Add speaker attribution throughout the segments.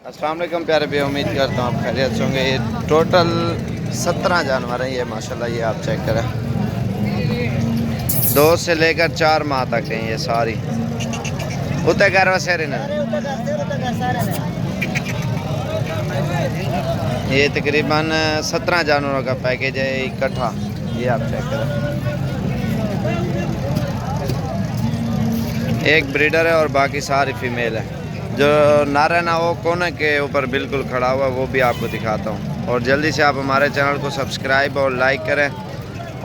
Speaker 1: अस्सलाम वालेकुम प्यारे भाई, उम्मीद करता हूँ आप खैरियत से होंगे। ये टोटल 17 जानवर हैं ये माशाल्लाह। ये आप चेक करें, 2 से लेकर 4 माह तक हैं ये सारी। उतने घर वसेरे ने ये तकरीबन 17 जानवरों का पैकेज है इकट्ठा। ये आप चेक करें, एक ब्रीडर है और बाकी सारी फीमेल है। जो नर है ना वो कोने के ऊपर बिल्कुल खड़ा हुआ, वो भी आपको दिखाता हूँ। और जल्दी से आप हमारे चैनल को सब्सक्राइब और लाइक करें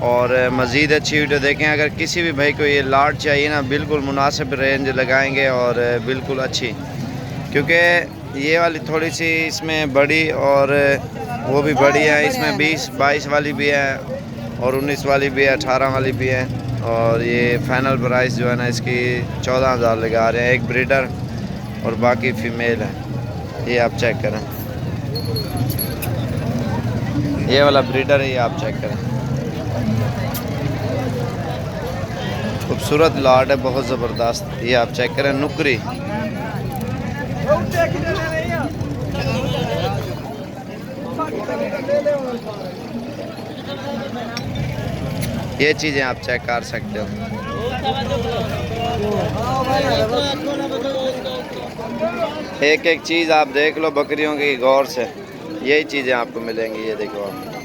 Speaker 1: और मज़ीद अच्छी वीडियो देखें। अगर किसी भी भाई को ये लाट चाहिए ना, बिल्कुल मुनासिब रेंज लगाएंगे और बिल्कुल अच्छी, क्योंकि ये वाली थोड़ी सी इसमें बड़ी और वो भी बड़ी है। इसमें 20-22 वाली भी है और 19 वाली भी है, 18 वाली भी है। और ये फाइनल प्राइस जो है ना इसकी 14,000 लगा रहे हैं। एक ब्रीडर और बाकी फीमेल है। ये आप चेक करें, ये वाला ब्रीडर है, ये आप चेक करें। खूबसूरत लाट है, बहुत ज़बरदस्त। ये आप चेक करें, नुकरी। ये चीज़ें आप चेक कर सकते हो। एक एक चीज़ आप देख लो बकरियों की गौर से, यही चीज़ें आपको मिलेंगी। ये देखो आप।